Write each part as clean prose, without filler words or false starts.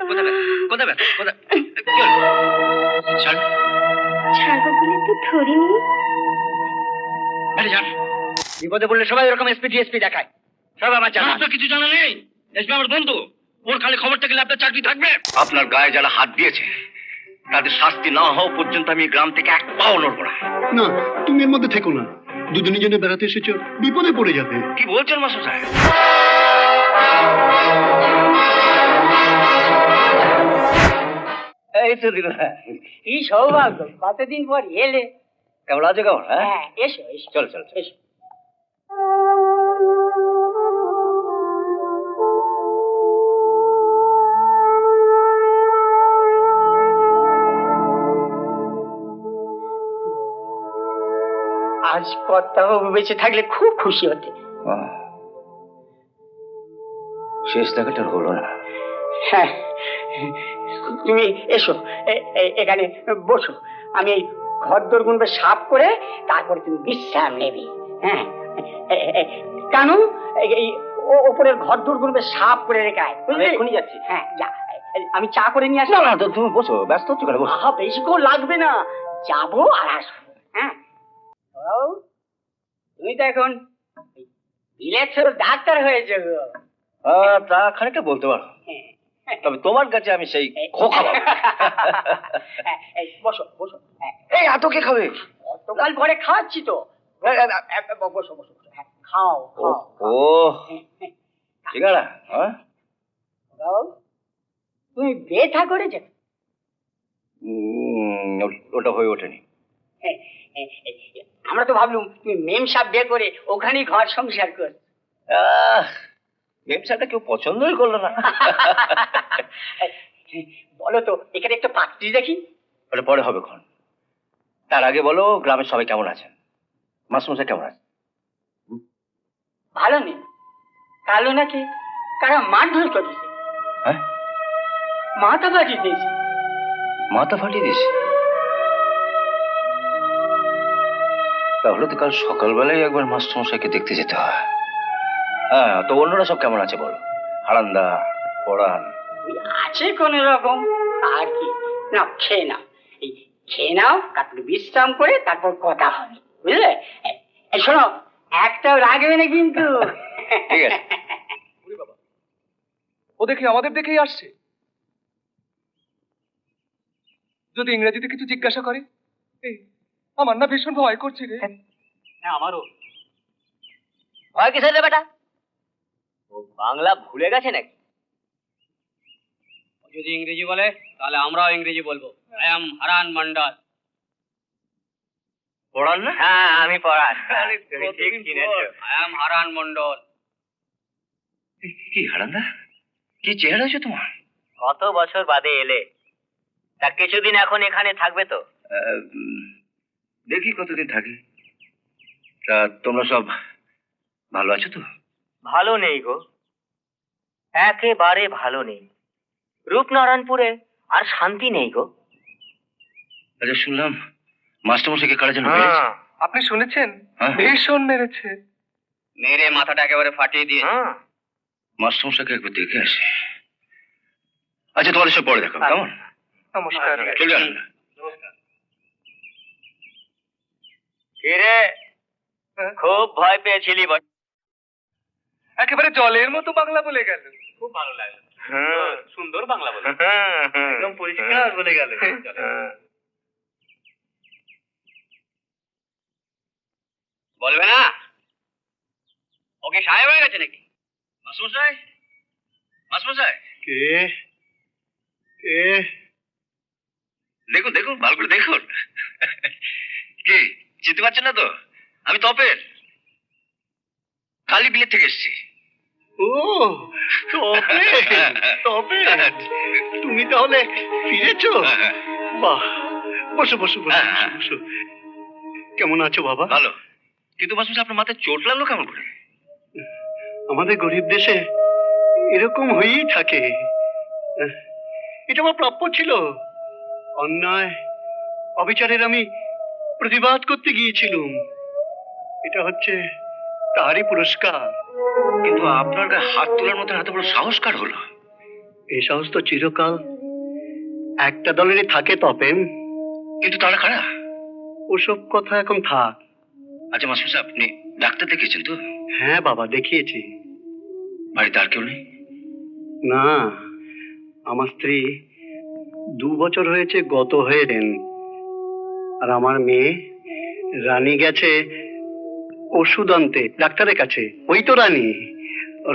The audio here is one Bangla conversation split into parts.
কোথায় ছাড়বো বলে তো ধরিনি। বিপদে পড়লে সবাই এরকম এসপি ডিএসপি দেখায়। সব আমার জানা। আপনার কিছু জানা নেই? এসপি আমার বন্ধু, ওর খালি খবর থাকলে আপনার চাকরি থাকবে। আপনার গায়ে যারা হাত দিয়েছে তাদের শাস্তি না হওয়া পর্যন্ত আমি গ্রাম থেকে এক পাও নড়বো না। না, তুমি এর মধ্যে থেকো না। দুজনে জনে বেড়াতে এসেছো, বিপদে পড়ে যাবে। কি বলছেন মাস্টার সাহেব? এই তো দিল। কি সৌভাগ্য, কতদিন পর এলে। কেমন আছো? কেমন? হ্যাঁ, এসো এসো। চল চল এসো। আজ কর্তাবাবু বেঁচে থাকলে খুব খুশি হতে। শেষ দেখাটা হলো না। হ্যাঁ, তুমি এসো, এখানে বসো। আমি এই ঘরদোর গুনবে সাফ করে তারপরে তুমি বিশ্রাম নেবে। হ্যাঁ, কেন এই ওপরের ঘরদোর গুনবে সাফ করে রেখে আয়। এক্ষুনি যাচ্ছি। হ্যাঁ, যা। আমি চা করে নিয়ে আসি। না না, তুমি বসো, ব্যস্ত হচ্ছ কেন? বসো। বেশিক্ষণ লাগবে না, যাবো আর আসবো। হ্যাঁ, তুমি তো এখন ইলেকশন ডাক্তার হয়েছে গো। তা খানিকটা বলতে পারো, তবে তোমার কাছে আমি সেই খোকা বাবু। বসো বসো। এই এত কে খাবে? গতকাল পরে খাওয়াচ্ছি তো। বসো বসো। খাও খাও। ও ঠিক আছে। হ্যাঁ, তুমি ব্যথা করেছো? ওটা হয়ে ওঠেনি। আমরা তো ভাবলুম তুমি মেম সাহেব বিয়ে করে ওখানেই ঘর সংসার কর। ব্যবসাটা কেউ পছন্দই করলো না। বলো তো, এখানে একটা পাত্রী দেখি। ওটা পরে হবে ক্ষণ। তার আগে বলো, গ্রামের সবাই কেমন আছেন? মাসমশাই কেমন আছে? ভালো নেই। কালো নাকি কারা মারধর করেছে। হ্যাঁ, মাথা ফাটিয়ে দিয়েছে। মাথা ফাটিয়ে দিস? তাহলে তো কাল সকালবেলায় একবার মাস্টারমশাইকে দেখতে যেতে হয়। হ্যাঁ, তো অন্যরা সব কেমন আছে বলো? হারান্দা, পড়ান? আছে কোন রকম, আর কি। না, খেয়ে নাও। এই খেয়ে নাও, তারপরে বিশ্রাম করে তারপর কথা হবে, বুঝলে? এই শোনো, একটাও রাখবে না কিন্তু। ঠিক আছে। ও দেখি আমাদের দেখেই আসছে। যদি ইংরেজিতে কিছু জিজ্ঞাসা করে, এই আমার না ভীষণ ভয় করছে রে। হ্যাঁ, আমারও ভয় কিসের রে বেটা? ও বাংলা ভুলে গেছে নাকি? যদি ইংরেজি বলে তাহলে আমরাও ইংরেজি বলবো। আই এম হারান মন্ডল। পড়ান না? হ্যাঁ, আমি পড়ান। ঠিক চিনেছো। আই এম হারান মন্ডল। কি হারান্দা, কি চেহারা হয়েছে তোমার? কত বছর বাদে এলে, তা কিছুদিন এখন এখানে থাকবে তো? দেখি কতদিন থাকি। তা তোমরা সব ভালো আছো তো? ভালো নেই গো, একেবারে ভালো নেই। রূপনারায়ণপুরে আর শান্তি নেই গো। আচ্ছা, শুনলাম মাস্টারমশাইকে কারা যেন মেরেছে। আপনি শুনেছেন? হ্যাঁ। ভীষণ মেরেছে। মেরে মাথাটা একেবারে ফাটিয়ে দিয়ে। মাস্টারমশাইকে একবার দেখে আসি। আচ্ছা, তোমাদের সব পরে দেখাবো, কেমন? নমস্কার। চলে যান। কিরে, খুব ভয় পেয়েছিলি? একেবারে জলের মতো বাংলা বলে গেল। খুব ভালো লাগলো। সুন্দর বাংলা বলে। একদম পরিষ্কার বলে গেল। বলবে না ওকে সাহেব হয়ে গেছে নাকি? মাস্টারমশাই, মাস্টারমশাই, কে কে? দেখুন দেখুন, ভালো করে দেখুন। কি চিনতে পারছেন না তো? আমি তপের, কালী বিলের থেকে এসেছি। ও, তবে তবে তুমি তাহলে ফিরেছো? বাহ, বসো বসো বসো বসো বসো। কেমন আছো বাবা? ভালো, কিন্তু মাস্টারমশাই আপনার মাথায় চোট লাগলো কেমন করে? আমাদের গরিব দেশে এরকম হয়েই থাকে। এটা আমার প্রাপ্য ছিল। অন্যায় অবিচারের আমি প্রতিবাদ করতে গিয়েছিলাম। এটা হচ্ছে তারই পুরস্কার। কিন্তু আপনার গায়ে হাত তোলার মতো এত বড় সাহস কার হলো? এই সাহস তো চিরকাল একটা দলেরই থাকে তপেন। কিন্তু তারা কারা? ওসব কথা এখন থাক। আচ্ছা মাস্টার সাহেব, আপনি ডাক্তার দেখিয়েছেন তো? হ্যাঁ বাবা, দেখিয়েছি। বাড়িতে আর কেউ নেই? না, আমার স্ত্রী 2 বছর হয়েছে গত হয়েছেন। আর আমার মেয়ে রানী গেছে ওষুধ আনতে ডাক্তারের কাছে। ওই তো রানী।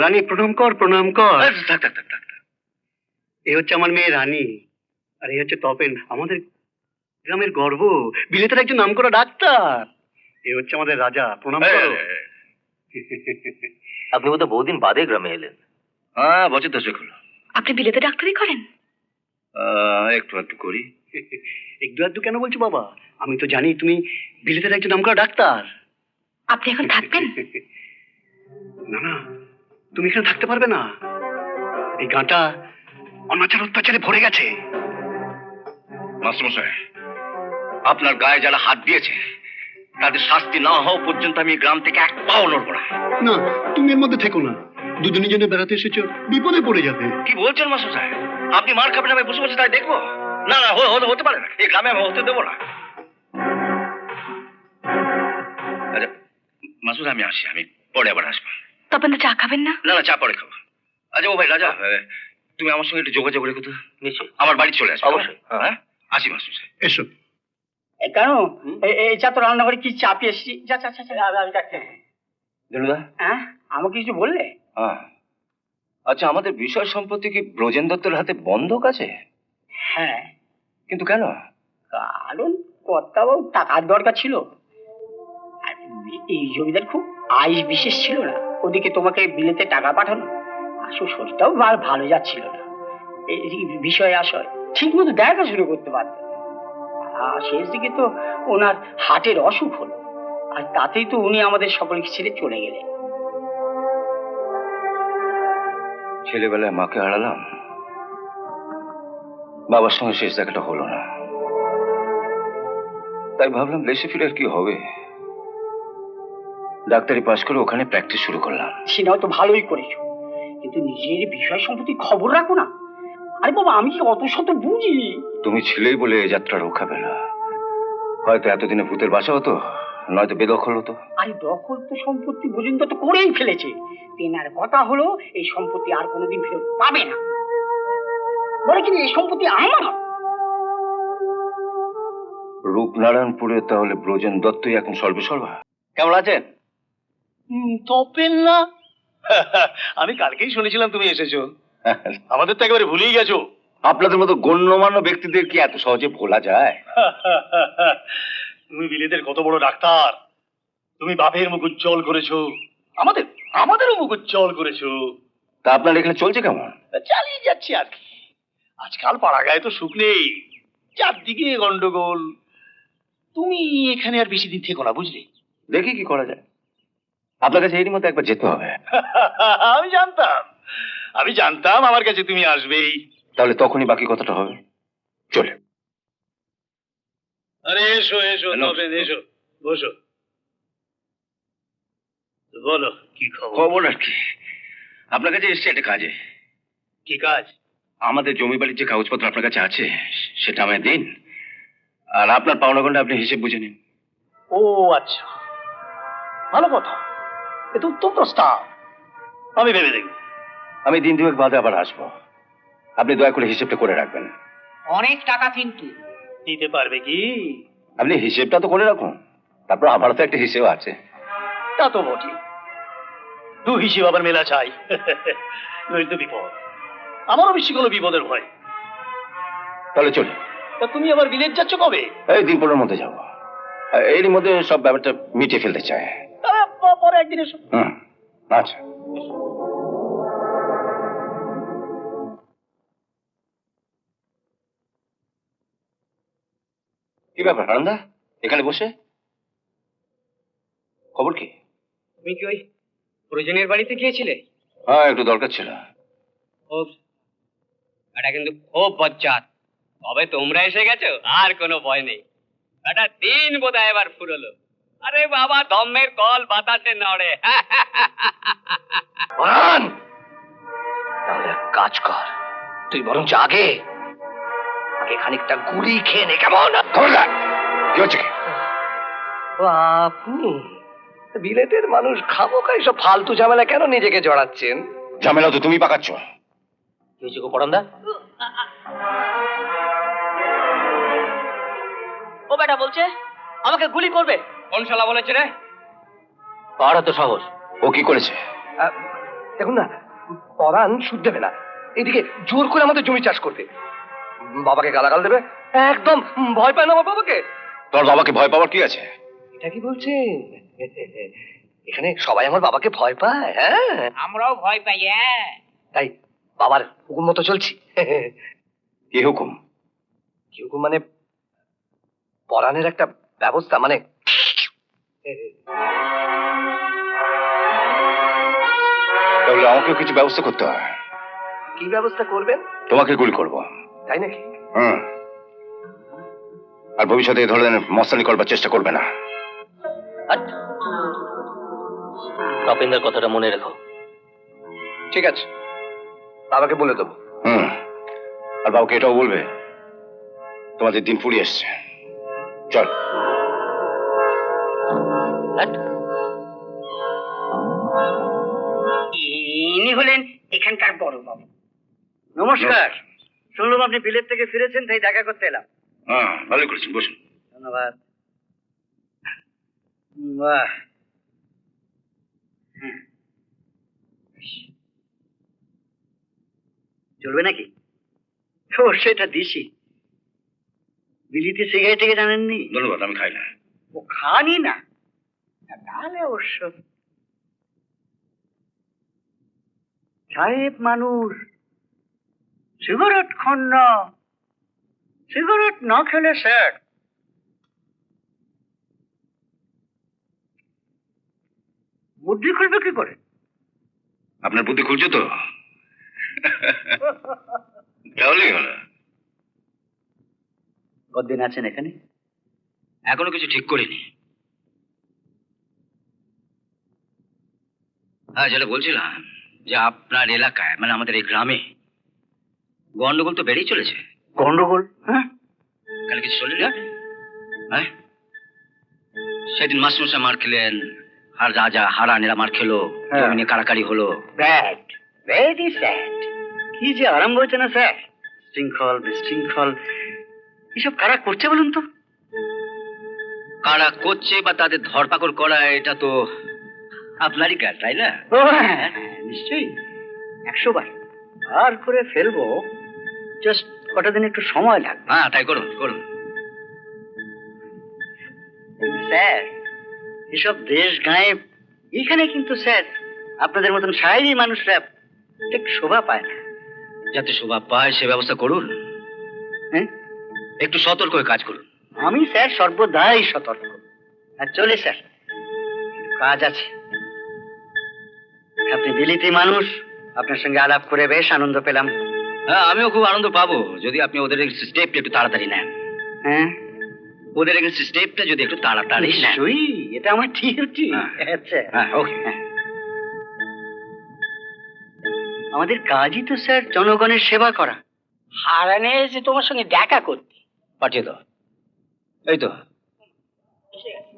রানী, প্রণাম কর, প্রণাম কর। থাক থাক থাক থাক। এই হচ্ছে আমার মেয়ে রানী, আর এই হচ্ছে তপেন, আমাদের গ্রামের গর্ব, বিলেতের একজন নামকরা ডাক্তার। এই হচ্ছে আমাদের রাজা, প্রণাম করো। আপনি বোধহয় বহুদিন বাদে গ্রামে এলেন। হ্যাঁ, বছর 10 হলো। আপনি বিলেতে ডাক্তারি করেন? একটু একটু করি। একটু আধটু কেন বলছো বাবা? আমি তো জানি তুমি বিলেতের একজন নামকরা ডাক্তার। আপনি এখন থাকবেন? না না, তুমি এখানে থাকতে পারবে না। এই গাঁটা অনাচার অত্যাচারে ভরে গেছে। মাস্টারমশাই, আপনার গায়ে যারা হাত দিয়েছে তাদের শাস্তি না হওয়া পর্যন্ত আমি গ্রাম থেকে এক পাও নড়ব না। না, তুমি এর মধ্যে থেকো না। দুদিনের জন্য বেড়াতে এসেছো, বিপদে পড়ে যাবে। কি বলছেন মাস্টারমশাই? আপনি মার খাবেন, আমি বসে বসে তাই দেখবো? না না, হতে পারে না। এই গ্রামে আমি হতে দেবো না। আচ্ছা মাস্টার, আমি আসি, আমি পরে আবার আসবো। তপন তো চা খাবেন না? না না, চা পরে খাবো। আচ্ছা ও ভাই রাজা, তুমি আমার সঙ্গে একটু যোগাযোগ রেখো তো। নিশ্চয়ই, আমার বাড়ি চলে আসবে। অবশ্যই। হ্যাঁ, আসি মাস্টারমশাই। এসো। কেন এই চা তো রান্না করে কি চাপিয়ে এসেছি। যা চা চা চা, আমি যাচ্ছি। দিনুদা, হ্যাঁ, আমাকে কিছু বললে? হ্যাঁ, আচ্ছা আমাদের বিষয় সম্পত্তি কি ব্রজেন দত্তের হাতে বন্ধক আছে? হ্যাঁ। কিন্তু কেন? কারণ কর্তাবাবু টাকার দরকার ছিল। আর এই জমিদার খুব আয় বিশেষ ছিল না। ওদিকে তোমাকে বিলেতে টাকা পাঠানো, আসলে শরীরটাও ভালো যাচ্ছিল না। এই বিষয় আশয় ঠিক মতো দেখা শুরু করতে পারত। আর শেষ দিকে তো ওনার হার্টের অসুখ হলো, আর তাতেই তো উনি আমাদের সকলকে ছেড়ে চলে গেলেন। ছেলেবেলায় মাকে হারালাম, বাবার সঙ্গে শেষ দেখাটা হলো না। তাই ভাবলাম দেশে ফিরে আর কি হবে। ডাক্তারি পাশ করে ওখানে প্র্যাকটিস শুরু করলাম। সেটাও তো ভালোই করেছো, কিন্তু নিজের বিষয় সম্পত্তি খবর রাখো না। আরে বাবা, আমি কি অত শত বুঝি? তুমি ছিলেই বলে এ যাত্রা রক্ষা পেল। হয়তো এতদিনে ভূতের বাসা হতো, নয়তো বেদখল হতো। আরে দখল তো সম্পত্তি পর্যন্ত তো করেই ফেলেছে। তেনার কথা হলো এই সম্পত্তি আর কোনোদিন ফেরত পাবে না। বলে কিন্তু এই সম্পত্তি আমার। রূপনারায়ণপুরে তাহলে ব্রজেন দত্তই এখন সর্বেসর্বা। কেমন আছেন? তপেন না? আমি কালকেই শুনেছিলাম তুমি এসেছো। আমাদের তো একেবারে ভুলেই গেছো। আপনাদের মতো গণ্যমান্য ব্যক্তিদের কি এত সহজে ভোলা যায়? তুমি বিলেতের কত বড় ডাক্তার, তুমি বাপের মুখ উজ্জ্বল করেছো, আমাদেরও মুখ উজ্জ্বল করেছো। তা আপনার এখানে চলছে কেমন? চালিয়ে যাচ্ছি আর কি। আজকাল পাড়া গায়ে তো সুখ নেই, চারদিকে গন্ডগোল। তুমি এখানে আর বেশি দিন থেকো না, বুঝলে? দেখি কি করা যায়। আপনার কাছে এরই মধ্যে একবার যেতে হবে। আমি জানতাম আমার কাছে তুমি আসবেই। তাহলে তখনই বাকি কথাটা হবে। চলে। আরে এসো এসো তবে এসো, বসো। বলো কি খবর? খবর আর কি, আপনার কাছে এসছে একটা কাজে। কি কাজ? আমাদের জমি বাড়ির যে কাগজপত্র আপনার কাছে আছে সেটা আমায় দিন, আর আপনার পাওনাগণটা আপনি হিসেব বুঝে নিন। ও আচ্ছা, ভালো কথা, এ তো উত্তম প্রস্তাব। আমি ভেবে দেখব। আমি দিন দুয়েক বাদে আবার আসবো, আপনি দয়া করে হিসেবটা করে রাখবেন। অনেক টাকা কিন্তু দিতে পারবে কি? আপনি হিসেবটা তো করে রাখুন, তারপর আমারও তো একটা হিসেব আছে। তা তো বটে, দু হিসেব আবার মেলা চাই। নইলে তো বিপদ। আমারও বেশি কোনো বিপদের ভয়। তাহলে চলে। তা তুমি আবার বিলেত যাচ্ছ কবে? এই দিন পরের মধ্যে যাবো, এরই মধ্যে সব ব্যাপারটা মিটিয়ে ফেলতে চায়। পরে একদিন এসো। হুম, আচ্ছা। কি ব্যাপার হারান্দা, এখানে বসে? খবর কি? তুমি কি ওই প্রয়োজনের বাড়িতে গিয়েছিলে? হ্যাঁ, একটু দরকার ছিল। এটা কিন্তু খুব বজ্জাত। তবে তোমরা এসে গেছো, আর কোনো ভয় নেই। এটা দিন বোধহয় এবার ফুরলো। আরে বাবা, দমের কল বাতাসে নড়ে। তাহলে এক কাজ কর, তুই বরং আগে আগে খানিকটা গুলি খেয়ে নে, কেমন? খবরদার! কি হচ্ছে কি? ও আপনি বিলেতের মানুষ, খাবো খাই সব ফালতু ঝামেলা কেন নিজেকে জড়াচ্ছেন? ঝামেলা তো তুমি পাকাচ্ছ। কি হয়েছে গো পরান্দা? ও বেটা বলছে আমাকে গুলি করবে। কোন শালা বলেছে রে? কার এত সাহস? ও কি করেছে? দেখুন না, পরাণ সুদ দেবে না, এদিকে জোর করে আমাদের জমি চাষ করবে, বাবাকে গালাগাল দেবে। একদম ভয় পায় না আমার বাবাকে। তোর বাবাকে ভয় পাওয়ার কি আছে? এটা কি বলছেন? এখানে সবাই আমার বাবাকে ভয় পায়। হ্যাঁ, আমরাও ভয় পাই। তাই বাবার হুকুম মতো চলছি। কি হুকুম? কি হুকুম মানে পরাণের একটা ব্যবস্থা, মানে তাহলে আমাকেও কিছু ব্যবস্থা করতে হয়। কি ব্যবস্থা করবেন? তোমাকে গুলি করবো। তাই নাকি? হুম। আর ভবিষ্যতে এই ধরনের মস্তানি করবার চেষ্টা করবে না। তপেন্দার কথাটা মনে রেখো। ঠিক আছে, বাবাকে বলে দেবো। হুম। আর বাবুকে এটাও বলবে তোমাদের দিন ফুরিয়ে এসছে। চল। ইনি হলেন এখানকার বড় বাবু। নমস্কার। শুনলাম আপনি বিলেত থেকে ফিরেছেন, তাই দেখা করতে এলাম। হ্যাঁ, ভালোই করেছেন, বসুন। ধন্যবাদ। বাহ, চলবে নাকি? ও সেটা দিছি। বিলিতে সিগারেট থেকে জানেননি? ধন্যবাদ, আমি খাই না। ও খানি না? তাহলে অবশ্য সাহেব মানুষ, সিগারেট খান না। সিগারেট না খেলে স্যার বুদ্ধি খুলবে কি করে? আপনার বুদ্ধি খুলছে তো? তাহলেই হলো। কতদিন আছেন এখানে? এখনো কিছু ঠিক করিনি। হ্যাঁ, যেটা বলছিলাম যে আপনার এলাকায়, মানে আমাদের এই গ্রামে গন্ডগোল তো বেড়েই চলেছে। গন্ডগোল? হ্যাঁ, কাল কিছু শুনলেন না? হ্যাঁ, সেদিন মাস্টারমশাই মার খেলেন, আর রাজা হারানেরা মার খেলো, জমি নিয়ে কাড়াকাড়ি হলো। Bad, very sad. কি যে আরম্ভ হয়েছে না স্যার, শৃঙ্খল বিশৃঙ্খল এসব কারা করছে বলুন তো? কারা করছে বা তাদের ধরপাকড় করা, এটা তো আপনারই কাজ, তাই না? ও হ্যাঁ, নিশ্চয়ই, 100 বার আর করে ফেলবো, জাস্ট কটা দিন একটু সময় লাগবে। হ্যাঁ, তাই করুন করুন। স্যার এসব দেশ গায়ে এখানে কিন্তু স্যার আপনাদের মতন সাহেবী মানুষরা ঠিক শোভা পায় না। যাতে শোভা পায় সে ব্যবস্থা করুন। হ্যাঁ, একটু সতর্ক হয়ে কাজ করুন। আমি স্যার সর্বদাই সতর্ক। আর চলে স্যার, কাজ আছে। আপনি বিলিতি মানুষ, আপনার সঙ্গে আলাপ করে বেশ আনন্দ পেলাম। হ্যাঁ, আমিও খুব আনন্দ পাবো যদি আপনি ওদের স্টেপটা একটু তাড়াতাড়ি নেন। হ্যাঁ, ওদের স্টেপটা যদি একটু তাড়াতাড়ি নেন। নিশ্চয়ই, এটা আমার ডিউটি। হ্যাঁ। আচ্ছা, হ্যাঁ, ওকে। আমাদের কাজই তো স্যার জনগণের সেবা করা। হারানে এসে তোমার সঙ্গে দেখা করতে। পাঠিয়ে দাও। এই তো।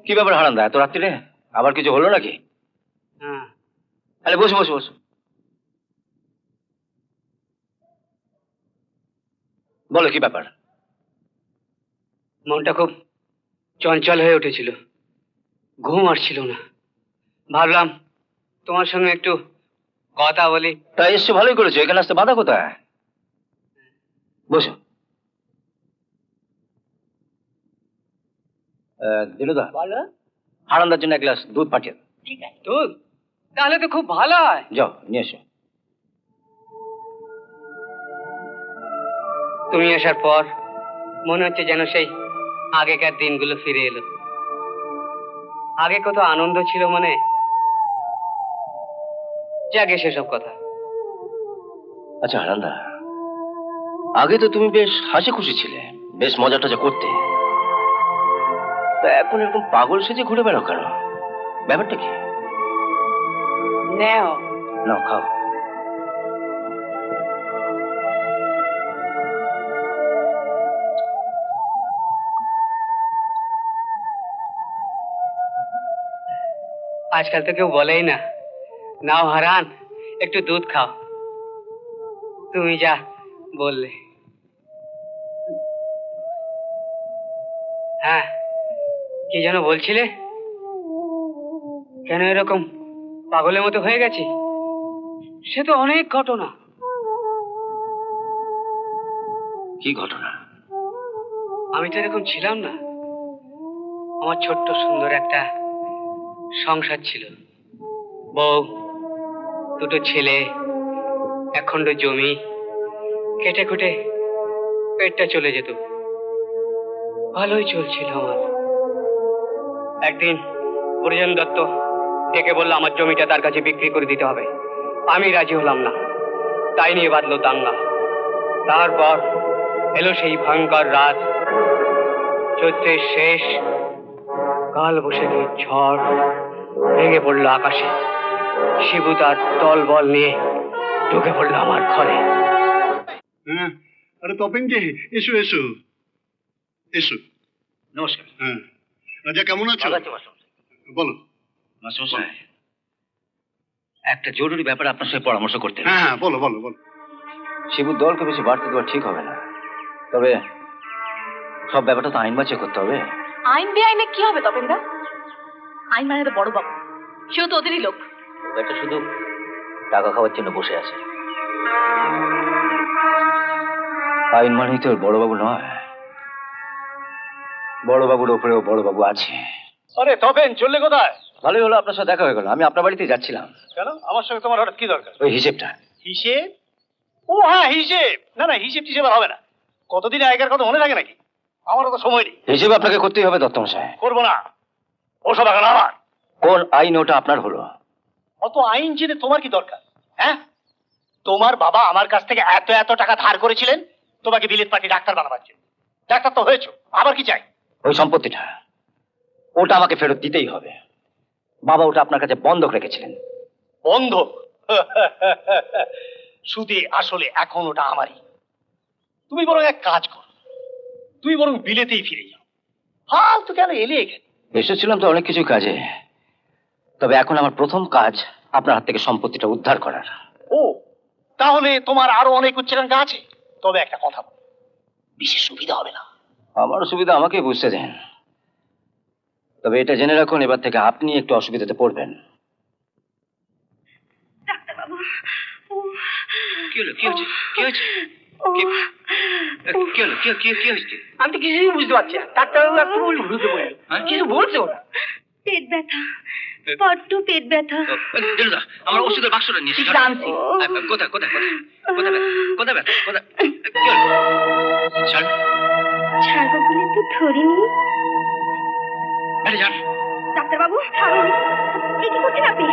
কি ব্যাপার হারান্দা, এত রাত্রিরে আবার কিছু হলো নাকি? হ্যাঁ, আরে বসো বসো বসো। বলো কি ব্যাপার? মনটা খুব চঞ্চল হয়ে উঠেছিল, ঘুম আসছিল না। ভাবলাম তোমার সঙ্গে একটু কথা বলি। তাই এসছো, ভালোই করেছো। এখানে আসতে বাধা কোথায়? বসো। দিলুদা, বলো। হারান্দার জন্য এক গ্লাস দুধ পাঠিয়ে দাও। ঠিক আছে। দুধ? তাহলে তো খুব ভালো হয়। যাও নিয়ে এসো। তুমি আসার পর মনে হচ্ছে যেন সেই আগেকার দিনগুলো ফিরে এলো। আগে কত আনন্দ ছিল মনে। যাকে সেসব কথা। আচ্ছা হারান্দা, আগে তো তুমি বেশ হাসি খুশি ছিলে, বেশ মজা টজা করতে। তা এখন এরকম পাগল সেজে ঘুরে বেড়াও কেন? ব্যাপারটা কি? নেও। নাও খাও। আজকাল তো কেউ বলেই না, নাও হারান একটু দুধ খাও। তুমি যা বললে। হ্যাঁ, কি যেন বলছিলে? কেন এরকম পাগলের মতো হয়ে গেছি? সে তো অনেক ঘটনা। কি ঘটনা? আমি তো এরকম ছিলাম না। আমার ছোট্ট সুন্দর একটা সংসার ছিল, বউ, দুটো ছেলে, একখণ্ড জমি, কেটে কুটে পেটটা চলে যেত। ভালোই চলছিল আমার। একদিন পরিজন দত্ত ডেকে বলল আমার জমিটা তার কাছে বিক্রি করে দিতে হবে। আমি রাজি হলাম না, তাই নিয়ে বাঁধলো দাঙ্গা। তারপর এলো সেই ভয়ঙ্কর রাত, চৈত্রের শেষ, কাল বৈশাখীর ঝড়, ভেঙে পড়লো আকাশে। শিবু তার দল বল নিয়ে ঢুকে পড়লো আমার ঘরে। হ্যাঁ, আরে তপেন যে, এসো এসো এসো। নমস্কার। হ্যাঁ, রাজা কেমন আছো? ভালো আছি মাস্টারমশাই। বলো। মাস্টারমশাই, একটা জরুরি ব্যাপারে আপনার সাথে পরামর্শ করতে হবে। হ্যাঁ হ্যাঁ, বলো বলো বলো। শিবুর দলকে বেশি বাড়তে দেওয়া ঠিক হবে না, তবে সব ব্যাপারটা তো আইন বাঁচিয়ে করতে হবে। আইন বেআইনে কি হবে তপেনদা? আইন মানে তো বড় বাবু, সেও তো ওদেরই লোক। এটা শুধু টাকা খাওয়ার জন্য বসে আছে। আইন মানেই তো বড়বাবু নয়, বড়বাবুর ওপরেও বড়বাবু আছে। আরে তপেন, চললে কোথায়? ভালোই হলো আপনার সাথে দেখা হয়ে গেল। আমি আপনার বাড়িতে যাচ্ছিলাম। কেন, আমার সঙ্গে তোমার হঠাৎ কি দরকার? ওই হিসেবটা। হিসেব? ও হ্যাঁ, হিসেব। না না, হিসেব টিসেব আর হবে না। কতদিন আগেকার কথা মনে থাকে নাকি? আমারও তো সময় নেই। হিসেব আপনাকে করতেই হবে দত্তমশাই। করবো না, ওসব এখন আমার। কোন আইন ওটা আপনার হলো? অত আইন জেনে তোমার কি দরকার? হ্যাঁ, তোমার বাবা আমার কাছ থেকে এত এত টাকা ধার করেছিলেন তোমাকে বিলেত পাঠিয়ে ডাক্তার বানাবার জন্য। ডাক্তার তো হয়েছো, আবার কি চাই? ওই সম্পত্তিটা, ওটা আমাকে ফেরত দিতেই হবে। বাবা ওটা আপনার কাছে বন্ধক রেখেছিলেন। বন্ধক? সুদে আসলে এখন ওটা আমারই। তুমি বরং এক কাজ করো, তুমি বরং বিলেতেই ফিরে যাও। ফালতু কেন এলে এখানে? এসেছিলাম তো অনেক কিছু কাজে, তবে এখন আমার প্রথম কাজ আপনার হাত থেকে সম্পত্তিটা উদ্ধার করার। ও, তাহলে তোমার আরো অনেক উচ্চাকাঙ্ক্ষা আছে। তবে একটা কথা বল, বিশেষ সুবিধা হবে না। আমার অসুবিধা আমাকে বুঝতে দেন, তবে এটা জেনে রাখুন এবার থেকে আপনি একটু অসুবিধাতে পড়বেন। ডাক্তারবাবু, কি হলো? কি হচ্ছে? কি হচ্ছে? কি হলো? কি হচ্ছে? আমি তো কিছুই বুঝতে পারছি না। ডাক্তারবাবু একটু বুঝতে পারি, কিছু বলছে ওরা। পেট ব্যথা, বড্ড পেট ব্যথা। আমার ওষুধের বাক্সটা নিয়ে ঠিক আনছি। কোথায় কোথায় কোথায় কোথায় ব্যথা? কোথায়? কি হলো? ছাড়, ছাড়বো বলে তো ধরিনি। আরে ছাড়। ডাক্তারবাবু, ছাড়ুন। এ কি করছেন আপনি?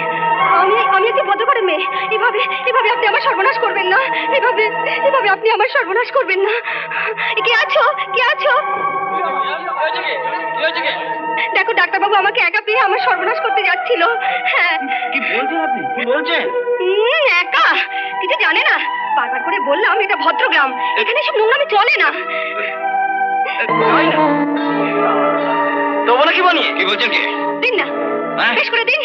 আমি একটি ভদ্রঘরের মেয়ে। এভাবে আপনি আমার সর্বনাশ করবেন না। এভাবে আপনি আমার সর্বনাশ করবেন না। কে আছো? কে আছো? দেখো, ডাক্তারবাবু আমাকে একা পেয়ে আমার সর্বনাশ করতে যাচ্ছিল। হ্যাঁ। কি বলছেন আপনি? কি বলছেন? একা? কিছু জানে না। বারবার করে বললাম এটা ভদ্রগ্রাম, এখানে সব নোংরামি চলে না। তোমার কি বানিয়ে কি বলছেন? কে? দিন না, বেশ করে দিন।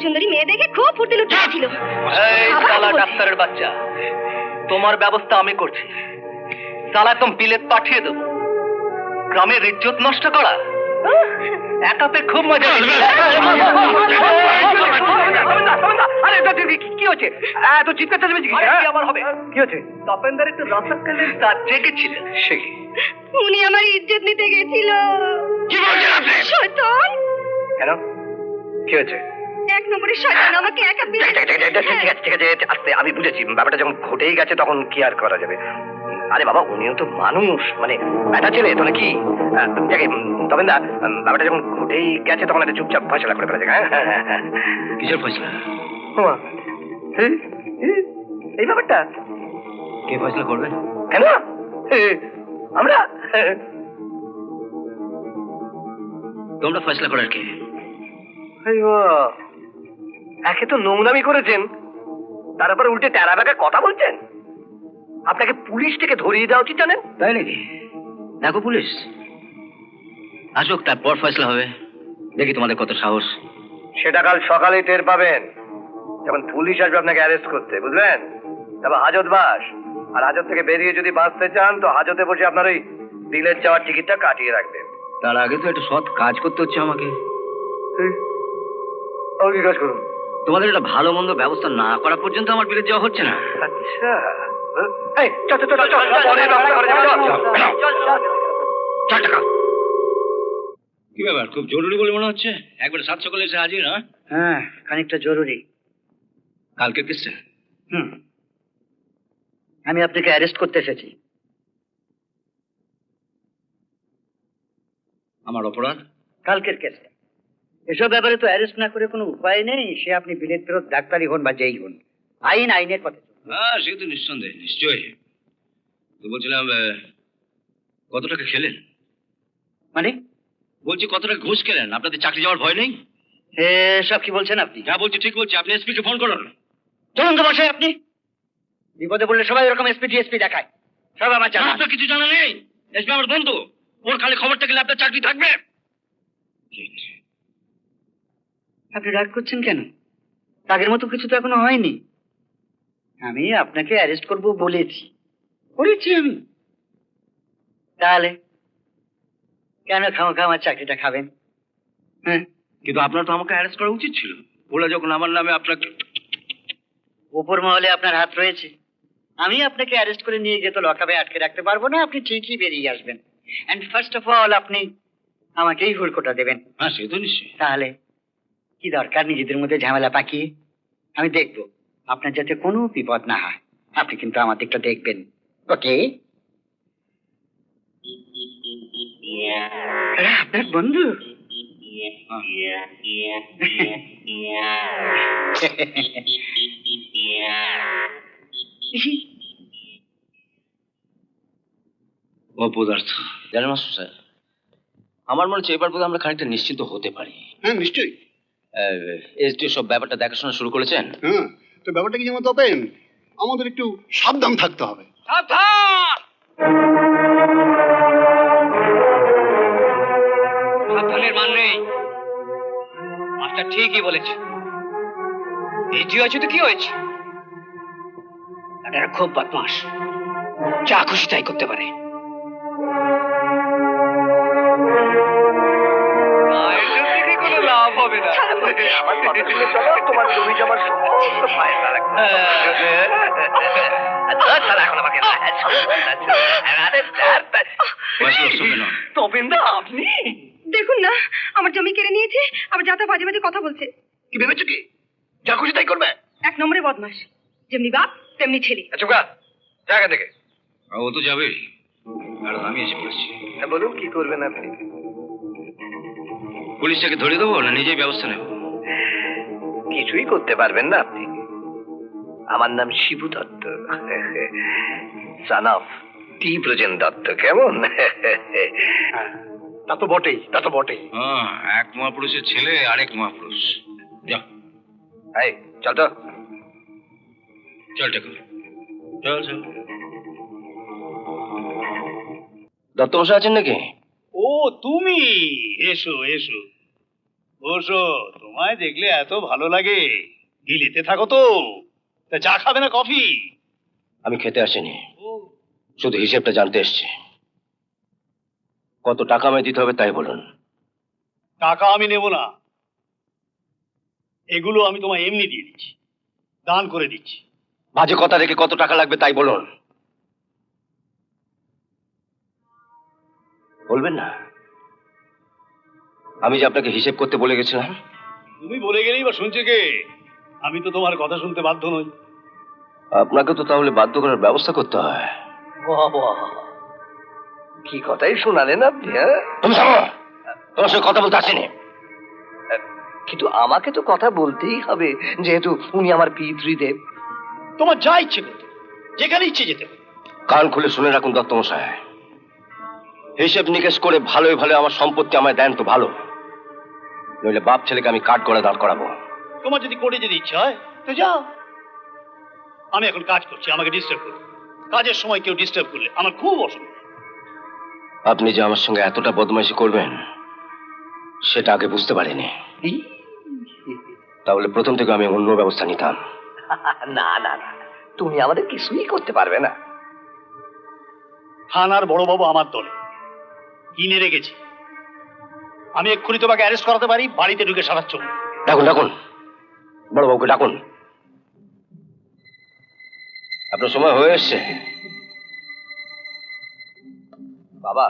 সুন্দরী মেয়ে দেখে খুব ফুর্তি লুটিয়েছিল। ডাক্তারের বাচ্চা, তোমার ব্যবস্থা আমি করছি। সালা একদম বিলেত পাঠিয়ে দেবো। গ্রামের ইজ্জত নষ্ট করা, একাতে খুব মজা। কি হচ্ছে? এত চিৎকার চেঁচামেচি আমার হবে? কি হচ্ছে? তপেনদার একটু রসাক্কালের দাঁত জেগেছিলেন, সে কি? উনি আমার ইজ্জত নিতে গেছিল। কি বলছেন আপনি? শয়তান! কেন? কি হয়েছে? এক নম্বরের শয়তান আমাকে একা পেয়ে। ঠিক আছে, আস্তে। আমি বুঝেছি, ব্যাপারটা যখন ঘটেই গেছে তখন কি আর করা যাবে। আরে বাবা, উনিও তো মানুষ, মানে ব্যাটা ছেলে তো নাকি। তবে না, ব্যাপারটা যখন ঘটেই গেছে তখন একটা চুপচাপ ফয়সালা করে ফেলা যায়। হ্যাঁ, কিসের ফয়সলা? এই ব্যাপারটা কে ফয়সলা করবে? কেন? আমরা। তোমরা ফয়সলা করার কে? একে তো নোংরামি করেছেন, তারপর উল্টে টেরা বেঁকা কথা বলছেন। আপনাকে পুলিশ থেকে ধরিয়ে দেওয়া উচিত, জানেন? তাই নাকি? দেখো পুলিশ আসুক, তারপর ফয়সলা হবে। দেখি তোমাদের কত সাহস। সেটা কাল সকালেই টের পাবেন, যখন পুলিশ আসবে আপনাকে অ্যারেস্ট করতে, বুঝলেন? তারপর হাজত বাস, আর হাজত থেকে বেরিয়ে যদি বাঁচতে চান তো হাজতে বসে আপনার ওই বিলেত যাওয়ার টিকিটটা কাটিয়ে রাখবেন। তার আগে তো একটা সৎ কাজ করতে হচ্ছে আমাকে। আর কি কাজ করুন? তোমাদের একটা ভালো মন্দ ব্যবস্থা না করা পর্যন্ত আমার বিলেত যাওয়া হচ্ছে না। আচ্ছা, এই চল চল চল চল চল, পরে ব্যবস্থা করে যাবো, চল চল চল টাকা। কি ব্যাপার, খুব জরুরি বলে মনে হচ্ছে? একবার 7 সকালে এসে হাজির। হ্যাঁ, খানিকটা জরুরি। কালকে কিসে? আমি আপনাকে অ্যারেস্ট করতে এসেছি। আমার অপরাধ? কালকের কেসটা। এসব ব্যাপারে তো অ্যারেস্ট না করে কোনো উপায় নেই, সে আপনি বিলেত ফেরত ডাক্তারই হন বা যেই হন, আইন আইনের পথে চলবে। হ্যাঁ, সে তো নিঃসন্দেহে, নিশ্চয়ই। তো বলছিলাম, কত টাকা খেলেন? মানে? বলছি কত টাকা ঘুষ খেলেন? আপনাদের চাকরি যাওয়ার ভয় নেই? সব কি বলছেন আপনি? যা বলছি ঠিক বলছি। আপনি এসপি কে ফোন করুন। চলুন তো বসে আপনি। বিপদে পড়লে সবাই এরকম এসপি ডিএসপি দেখায়, সব আমার জানা। আপনার কিছু জানা নেই? এসপি আমার বন্ধু, ওর খালি খবরটা গেলে আপনার চাকরি থাকবে। আপনি রাগ করছেন কেন? আগের মতো কিছু তো এখনো হয়নি। আমি আপনাকে অ্যারেস্ট করব বলেছি, করেছি আমি। তাহলে কেন খামোখা আমার চাকরিটা খাবেন? হ্যাঁ, কিন্তু আপনার তো আমাকে অ্যারেস্ট করা উচিত ছিল। ওরা যখন আমার নামে আপনাকে... উপর মহলে আপনার হাত রয়েছে। আমি আপনাকে অ্যারেস্ট করে নিয়ে গিয়ে তো লকআপে আটকে রাখতে পারবো না, আপনি ঠিকই বেরিয়ে আসবেন। এন্ড ফার্স্ট অফ অল আপনি আমাকেই হুড়কোটা দেবেন। হ্যাঁ, সে তো নিশ্চয়ই। তাহলে কি দরকার নিজেদের মধ্যে ঝামেলা পাকিয়ে? আমি দেখব আপনার যাতে কোনো বিপদ না হয়। আপনি কিন্তু আমার দিকটা দেখবেন, ওকে? আপনার বন্ধু অপদার্থ। জানেন মাস্টার স্যার, আমার মনে হচ্ছে এবার বোধহয় আমরা খানিকটা নিশ্চিন্ত হতে পারি। হ্যাঁ নিশ্চয়ই। এসডিও সব ব্যাপারটা দেখাশোনা শুরু করেছেন। হ্যাঁ, তো ব্যাপারটা কি যেমন তপেন, আমাদের একটু সাবধান থাকতে হবে। সাবধানের মান নেই। মাস্টার ঠিকই বলেছে। এটিও আছে তো কি হয়েছে? এটা খুব বদমাস, যা খুশি তাই করতে পারে। কোনো লাভ হবে না। আমার কথা শুনে চলো, তোমার জমি জমার সমস্ত ফায়দা রাখবো। ছাড়া এখন আমাকে তপেন্দা, আপনি দেখুন না, আমার জমি কেড়ে নিয়েছে, আবার যাতা বাজে বাজে কথা বলছে। কি ভেবেছো কি যা খুশি তাই করবে? 1 নম্বরে বদমাস, যেমনি বাপ তেমনি ছেলে। চুকা জায়গা থেকে। ও তো যাবেই, আর আমি এসে পড়েছি। বলুন কি করবেন আপনি? পুলিশটাকে ধরে দেবো না নিজেই ব্যবস্থা নেব? কিছুই করতে পারবেন না আপনি। আমার নাম শিবু দত্ত, সান অফ টি ব্রজেন দত্ত। কেমন? তা তো বটেই, তা তো বটেই। হ্যাঁ, এক মহাপুরুষের ছেলে আরেক মহাপুরুষ। যা, এই চল তো। চল ঠাকুর, চল চল। দত্ত মশাই আছেন নাকি? ও তুমি, এসো এসো, বসো। তোমায় দেখলে এত ভালো লাগে। দিল্লিতে থাকো তো, তা চা খাবে না কফি? আমি খেতে আসিনি, শুধু হিসেবটা জানতে এসেছি। কত টাকা আমায় দিতে হবে তাই বলুন। টাকা আমি নেব না, এগুলো আমি তোমায় এমনি দিয়ে দিচ্ছি, দান করে দিচ্ছি। বাজে কথা রেখে কত টাকা লাগবে তাই বলুন। বলবেন না? আমি যে আপনাকে হিসেব করতে বলে গেছিলাম। তুমি বলে গেলেই বা শুনছে কে? আমি তো তোমার কথা শুনতে বাধ্য নই। আপনাকে তো তাহলে বাধ্য করার ব্যবস্থা করতে হয়। বাবা, কি কথাই শোনালেন আপনি। হ্যাঁ, তুমি থামো, তোমার সঙ্গে কথা বলতে আসিনি। কিন্তু আমাকে তো কথা বলতেই হবে, যেহেতু উনি আমার পিতৃদেব। তোমার যা ইচ্ছে করতে, যেখানে ইচ্ছে যেতে পারো। কান খুলে শুনে রাখুন দত্ত মশাই, হিসেব নিকেশ করে ভালোই ভালো আমার সম্পত্তি আমায় দেন তো ভালো, নইলে বাপ ছেলেকে আমি কাঠ করে দাঁড় করাবো। তোমার যদি কোর্টে যেতে ইচ্ছা হয় তো যাও। আমি এখন কাজ করছি, আমাকে ডিস্টার্ব করো। কাজের সময় কেউ ডিস্টার্ব করলে আমার খুব অসুবিধা। আপনি যে আমার সঙ্গে এতটা বদমাইশি করবেন সেটা আগে বুঝতে পারিনি। তাহলে প্রথম থেকে আমি অন্য ব্যবস্থা নিতাম। না না না, তুমি আমাদের কিছুই করতে পারবে না। থানার বড়বাবু আমার দলে কিনে রেখেছি, আমি এক্ষুনি তোমাকে অ্যারেস্ট করাতে পারি, বাড়িতে ঢুকে সারাচ্ছ। ডাকুন ডাকুন, বড়বাবুকে ডাকুন। আপনার সময় হয়ে এসছে। বাবা,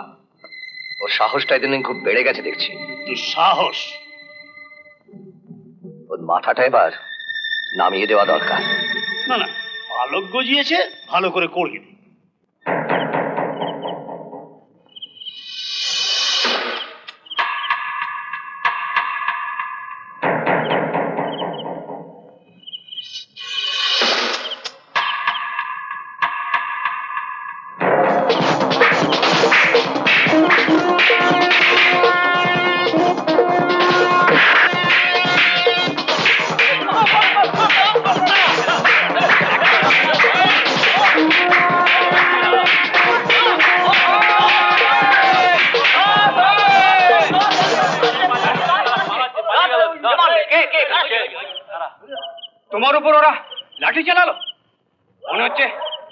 ওর সাহসটা এদিন খুব বেড়ে গেছে দেখছি। সাহস? ওর মাথাটা এবার নামিয়ে দেওয়া দরকার। না না, আলোক গজিয়েছে, ভালো করে করিয়ে দিই। তোমার উপর ওরা লাঠি চালালো, মনে হচ্ছে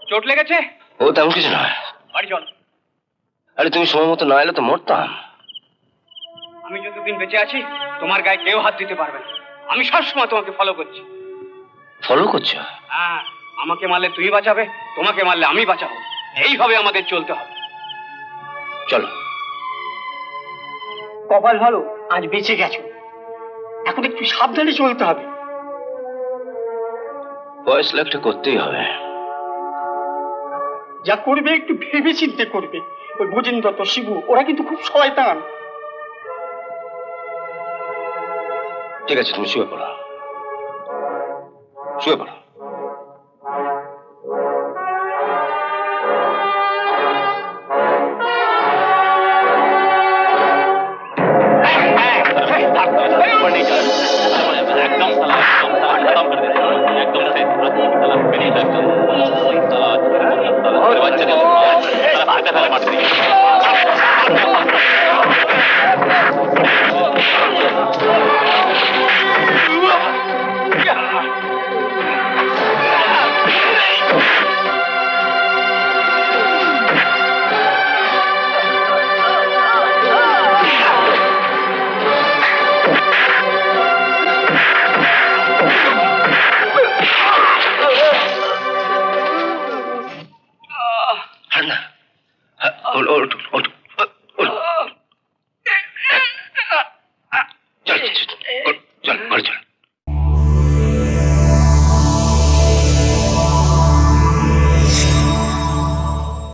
চোট লেগেছে। ও তেমন কিছু নয়। বাড়ি চল। আরে তুমি সময় মতো না এলে তো মরতাম। আমি যতদিন বেঁচে আছি তোমার গায়ে কেউ হাত দিতে পারবে না। আমি সবসময় তোমাকে ফলো করছি। ফলো করছো? হ্যাঁ, আমাকে মারলে তুমি বাঁচাবে, তোমাকে মারলে আমি বাঁচাবো, এইভাবে আমাদের চলতে হবে। চলো। কপাল ভালো, আজ বেঁচে গেছো। এখন একটু সাবধানে চলতে হবে। ফয়সলা একটা করতেই হবে। যা করবে একটু ভেবে চিন্তে করবে। ওই বোজেন্দ্র দত্ত, শিবু, ওরা কিন্তু খুব শয়তান। ঠিক আছে, তুমি শুয়ে পড়ো, শুয়ে পড়ো। চল চল চল, চল ঘরে চল।